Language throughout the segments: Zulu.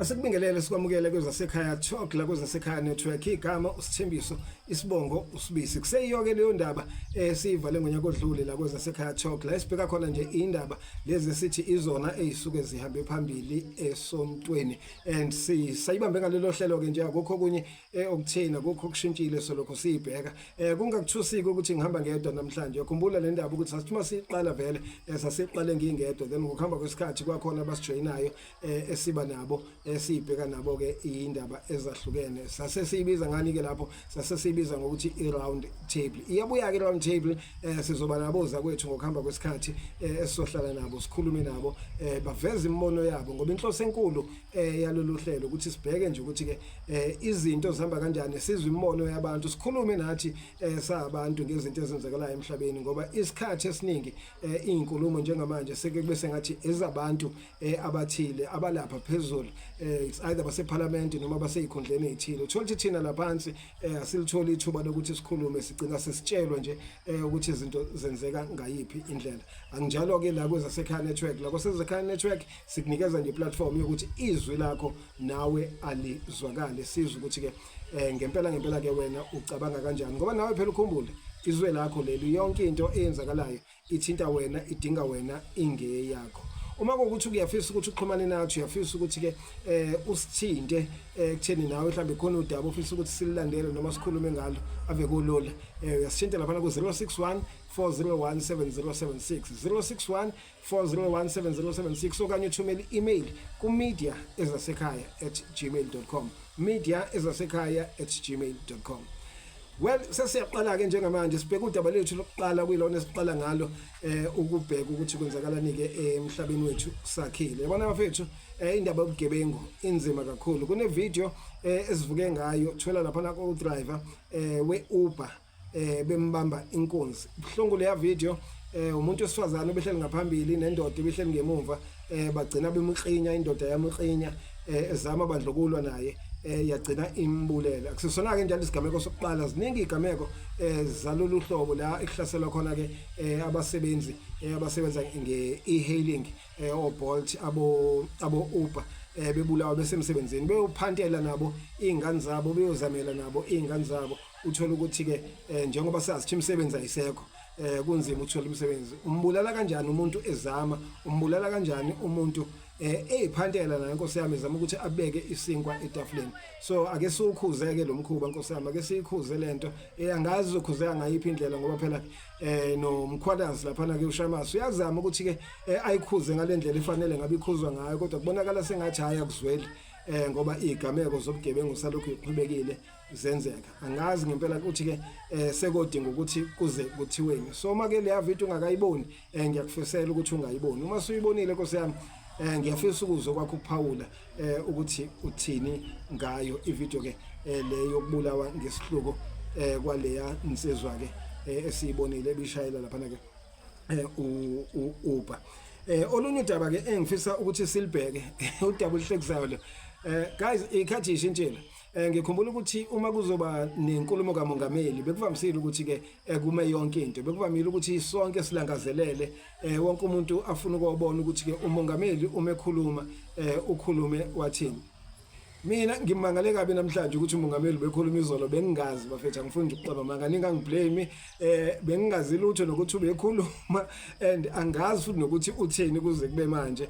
Asekubingelele sikwamukele kwezasekhaya talk la kwezasekhaya network igama usithembiso isibongo usibisi kuseyiyoke leyo ndaba sivale ngonyaka odlule la kwezasekhaya talk la esibheka khona nje indaba lezi sithi izona ezisuke zihambe phambili esontweni and sayibambe ngalelo hlelo ke nje akukho kunye okuthina akukho kushintshile solokho sibheka kungakuthusiki ukuthi ngihamba ngedwa namhlanje ukhumbula le ndaba ukuthi sasithuma siqala vele sasiqale ngingedwa then ngokuhamba kwesikhathi kwakhona abasijoyinayo esiba nabo sibheka nabo ke indaba ezahlukene sase sibiza ngani ke lapho sase sibiza ngokuthi i-round table iyabuya ke round table sizoba naboza kwethu ngokuhamba kwesikhathi esizohlala nabo sikhulume nabo baveza imimono yabo ngoba inhloso enkulu yalolu hlelo ukuthi sibheke nje ukuthi ke izinto zihamba kanjani sizwe imimono yabantu sikhulume nathi sabantu ngezinto ezenzekalayo emhlabeni ngoba isikhathi esiningi izinkulumo njengamanje seke kube sengathi ezabantu abathile abalapha phezulu it's either baseparliament noma baseyikhundleni ezithile uthola ukuthi thina laphansi asilitholi ithuba lokuthi sikhulume sigcina sesitshelwa nje ukuthi izinto zenzeka ngayiphi indlela anginjalo ke la kwezasekhaya network la kwezasekhaya network sikunikeza nje platform yokuthi izwi lakho nawe alizwakale sizwe ukuthi ke ngempela ke wena ucabanga kanjani ngoba nawe phela ukhumbule izwe lakho leli yonke into eyenzakalayo ithinta wena idinga wena ingeyakho uma ukuthi uyafisa ukuthi uxhumane nathi uyafisa ukuthi ke usithinte kutheni nawe mhlawumbe khona udaba ufisa ukuthi silandele noma sikhulume ngalo ave kulula uyasithinta lapha ku 061 401 7076 061 401 7076 okanye uthumele email ku media@gmail.com media@gmail.com. Well sesiyaqala ke njengamanje sibheka udaba lethu lokuqala kuyilona esiqala ngalo ukubheka ukuthi kwenzakalani ke emhlabeni wethu sakhile yabona bafethu indaba yobugebengu inzima kakhulu kune video esivuke ngayo thola lapha na ku driver we-Uber bembamba inkunzi buhlungu leya video umuntu osifazana obehleli ngaphambili nendoda ebehleli ngemuva bagcina bemukhinya indoda yamukhinya ezama bandlokulwa naye yagcina imbulela akusona ke njalo isigameko sokuqala ziningi igameko zalolu hlobo la ehlasela khona ke abasebenzi abasebenza nge-e-hailing o Bolt abo Uber bebulawa besemsebenzini beyophantela nabo izingane zabo beyozamela nabo izingane zabo uthola ukuthi ke njengoba sazi imisebenzi ayisekho kunzima ukuthola umsebenzi umbulala kanjani umuntu ezama umbulala kanjani umuntu eyiphantela nayo inkosi yami ezama ukuthi abeke isinkwa etafuleni so ake siukhuzeke lo mkhuba inkosi yami ake sikhuze lento angazi uzokhuzeka ngayiphi indlela ngoba phela nomkhwalazi lapha na ke uShamasi uyazama ukuthi ke ayikhuze ngalendlela efanele ngabe ikhuzwa ngayo kodwa kubonakala sengathi hayi akuzweli ngoba izigameko zobugebengu salokhu iqhubekile zenzeka angazi ngempela ukuthi ke sekodinga ukuthi kuze kuthiweni so make le video ungakayiboni ngiyakufisela ukuthi ungayiboni uma suyibonile inkosi yami ngiyafisa ukuzwa kwakho ukuphawula ukuthi uthini ngayo ivideo ke leyo yokubulawa ngesihluko kwaleya insizwa ke esiyibonile ebishayela lapha ke Uber olunye udaba ke engifisa ukuthi silibheke udaba oluhlekisayo lo guys ikhathi ishintshile ngikhumbula ukuthi uma kuzoba nenkulumo kamongameli bekuvamisile ukuthi ke kume yonke into bekuvamile ukuthi sonke silangazelele wonke umuntu afuna ukubona ukuthi ke umongameli uma ekhuluma ukhulume wathini mina ngimangale kabi namhlanje ukuthi umongameli bekhuluma izolo bengingazi bafethu angifuni ukuxaba manga ningangiblame bengingazi lutho nokuthi ubekhuluma and angazi futhi nokuthi utheni kuze kube manje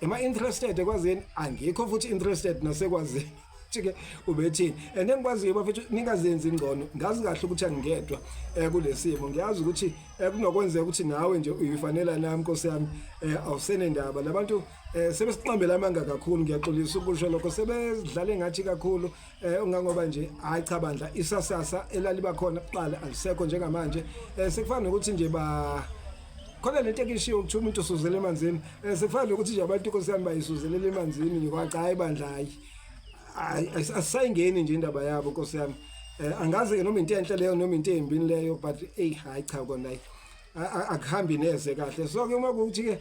am interested ekwazini angikho futhi interested nasekwazini ke ubethini and engikwaziyo bafethu ningazenzi ingcono ngazi kahle ukuthi angingedwa kulesimo ngiyazi ukuthi kunokwenzeka ukuthi nawe nje uyifanela nami Nkosi yami awusenendaba labantu sebesiqambela amanga kakhulu ngiyaxolisa ukusho lokho sebedlala engathi kakhulu ungangoba nje hayi cha bandla isasasa elaliba khona kuqala alisekho njengamanje sekufana nokuthi nje khona lento ekishiyo ukuthi umuntu usuzele emanzini sekufana nokuthi nje abantu Nkosi yami bayisuzelele emanzini ngikwaca hayi bandla hayi asayingeni nje indaba yabo Nkosi yami angazi ke noma into enhle leyo noma into embi leyo but hayi cha kona akuhambi neze kahle so ke uma kuthi ke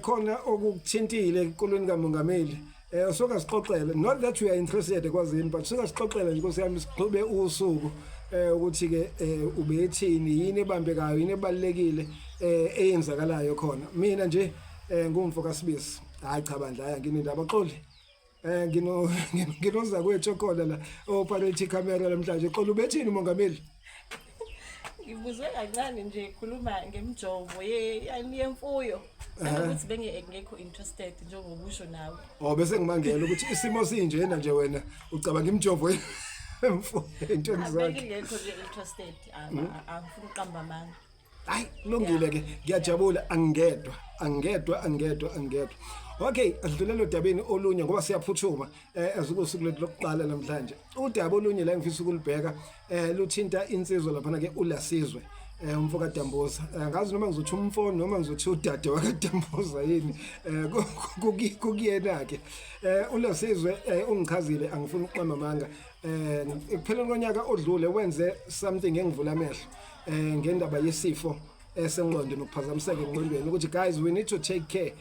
khona okuthintile enkolweni kamongameli soka sixoxele not that we are interested ekwazini but soka sixoxele nje Nkosi yami siqhube usuku ukuthi ke ubethini yini ebambekayo yini ebalekile eyenzakalayo khona mina nje ngumfo kaSibisi hayi cha bandla aya ngini indaba xoli nginoza kwechokola la operate camera namhlanje xolo ubethini mongameli ngibuzwe kancane nje khuluma ngemjovo yemfuyo ukuthi bengekho interested njengoba usho nawe bese ngimangela ukuthi isimo sinjena nje wena ucabanga imjovo emfuyo intweni zakhe ngekho nje interested angifuni uqamba amanga hayi kulungile ke ngiyajabula angedwa okay adlulelo dabeni olunye ngoba siyaphuthuma azukusuku lokuqala namhlanje udaba olunye la ngifisa ukulibheka luthinta insizwe lapha ke uLasizwe umfo kaDambuza ngazi noma ngizothi umfo noma ngizothi udade wakaDambuza yini kukuyena ke uLasizwe ungichazile angifuni uqamba amanga ekupheleni konyaka odlule wenze something engivula amehlo ngendaba yesifo esengqondo nokuphazamiseka engqondweni ukuthi guys we need to take care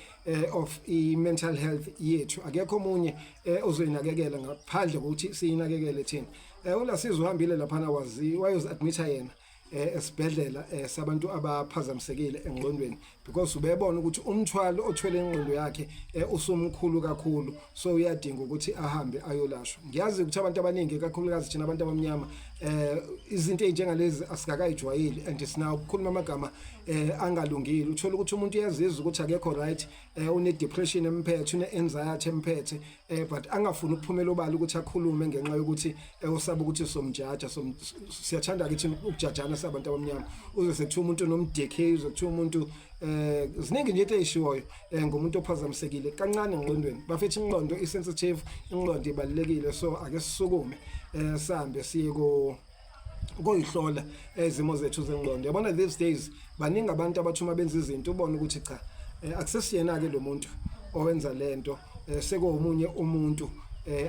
of mental health yethu akekho omunye ozoyinakekela ngaphandle kokuthi siyinakekele thina uLasizwe uhambile lapha wayozi admitha yena esibhedlela sabantu abaphazamisekile engqondweni because ubebona ukuthi umthwalo othwele ingqondo yakhe usumkhulu kakhulu so uyadinga ukuthi ahambe ayolashwa ngiyazi ukuthi abantu abaningi kakhulukazi thina abantu abamnyama izinto ezinjengalezi asikakayijwayeli and sina ukukhuluma amagama angalungile uthola ukuthi umuntu uyazizwa ukuthi akekho right une depression emphethe une anxiety emphethe but angafuni ukuphumela obala ukuthi akhulume ngenxa yokuthi usaba ukuthi somjaja siyathanda kithi ukujajana sabantu abamnyama uze sekuthiwa umuntu nomdecay uze kuthiwa umuntu ziningi nje ezishiwoyo ngomuntu ophazamisekile kancane engqondweni bafethi ingqondo isensitive ingqondo ibalekile so ake sisukume sambe siye koyihlola ezimo zethu zengqondo yabona these days baningi abantu abathuma benza izinto ubona ukuthi cha akusesiyena ke lo muntu owenza lento sekuomunye umuntu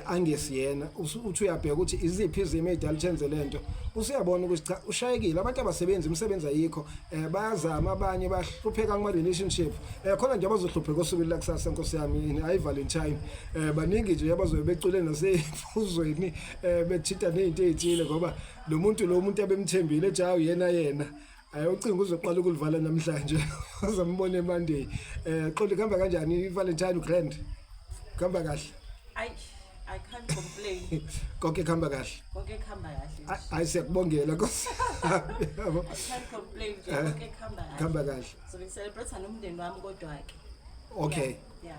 angesiyena uthi uyabheka ukuthi iziphi izimo ezidala chenze lento usuyabona ukuthi cha ushayekile abantu abasebenzi umsebenzi ayikho bayazama abanye bahlupheka kuma relationship khona nje abazohlupheka osukwini la kusasa Nkosi yami hayi Valentine baningi nje abazobe becule nasephuzweni bethita nezinto ezithile ngoba lo muntu abemthembile ethi hawu yena ucinga uzoqala ukulivala namhlanje uzambona eMonday xolo kuhamba kanjani iValentine grand kuhamba kahle I can't complain. Konke khamba kahle. Konke khamba kahle. Hayi siyakubongela Nkosi. I can't complain nje konke khamba kahle. Khamba kahle. So we celebrate nomndeni wami kodwa ke. Okay. Yeah.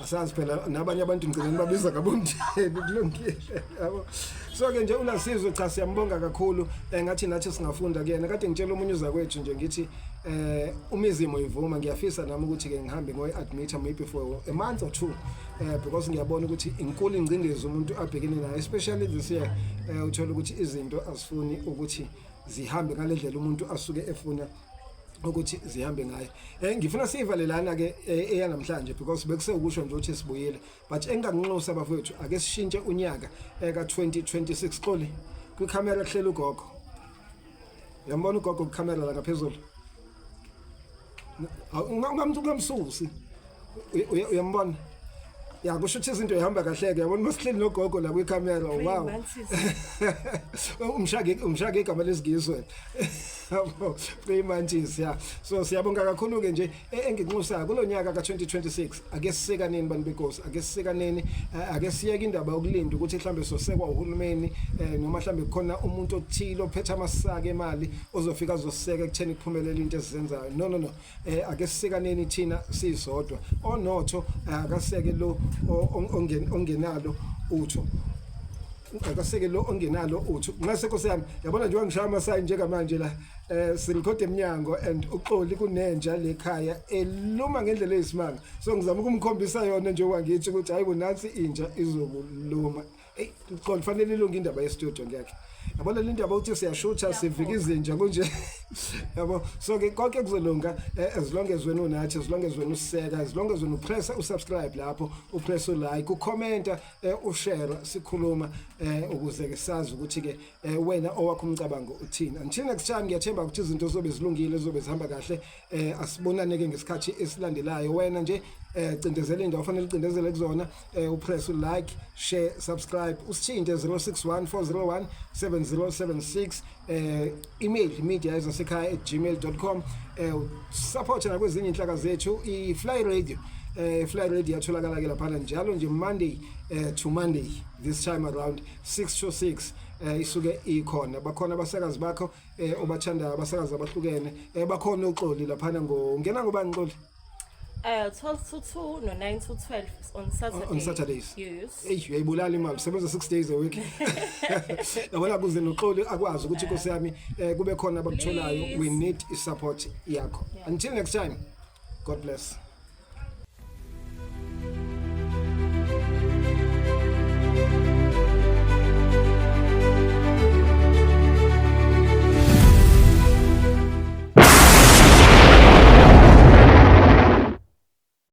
Asazi phela nabanye abantu ngicela babiza ngabomndeni kulungile yabo so ke nje uLasizwe cha siyambonga kakhulu ngathi nathi singafunda kuyena kade ngitshela umunye uzakwethu nje ngithi umizimo ivuma ngiyafisa nami ukuthi ke ngihambe ngoyi-admit maybe for a month or two because ngiyabona ukuthi inkulu ingcindezi umuntu abhekene nayo especially this year uthola ukuthi izinto asifuni ukuthi zihambe ngalendlela umuntu asuke efuna ukuthi zihambe ngayo ngifuna sivalelana ke eyanamhlanje because bekusekusho nje ukuthi sibuyile but enganginxusa bafowethu ake sishintshe unyaka ka2026 xoli kwicamera kuhlela ugogo yambona ugogo kucamera la ngaphezulu ungamsusi uyambona ya kusho ukuthi izinto ihamba kahle ke yabona masihleli nogogo la kwicamera wow umshake igama lesingizwe yabo 3 months ya so siyabonga kakhulu ke nje enginxusa kulonyaka ka2026 ake sisekaneni bantu beNkosi ake sisekaneni ake siyeke indaba yokulinda ukuthi mhlambe sosekwa uhulumeni noma mhlambe khona umuntu othile ophethe amasaka emali ozofika azoseka ekutheni kuphumelela into esizenzayo no ake sisekaneni thina sisodwa onotho akaseke lo ongenalo utho akaseke lo ongenalo utho ngase Nkosi yami yabona nje wangishaya amasayi njengamanje la sengikhoda eminyango and uxoli kunenja lekhaya eluma ngendlela eyisimanga so ngizama ukumkhombisa yona nje wangithi ukuthi hayibo nansi inja izokuluma uxoli fanele ilunga indaba yestudio ngiyakhe yabona le ndaba ukuthi siyashutha sivika izinja kunje yabo so ke konke kuzolunga as long as wena unathi as long as wena usiseka as long as wena upress usubscribe lapho upress ulike ucomment ushare sikhuluma ukuze ke sazi ukuthi ke wena owakho umcabango uthini until next time ngiyathemba ukuthi izinto zobe zilungile zobe zihamba kahle asibonane ke ngesikhathi esilandelayo wena nje cindezela indawo fanele ucindezele kuzona upress ulike share subscribe usithinte 0614017076 email media@gmail.com support na kwezinye inhlaka zethu iFly Radio Fly Radio yatholakala ke laphana njalo nje Monday to Monday, this time around 6 to 6 isuke ikhona. Bakhona abasakazi bakho obathanda abasakazi abahlukene bakhona uXoli laphana ngena ngobani Xoli? 12 to 2 no 9 to 12 on Saturdays. Yes. Uyayibulala imali sebenza 6 days a week. Yabona kuze noXoli akwazi ukuthi Nkosi yami kube khona abakutholayo. We need support yakho. Until next time, God bless.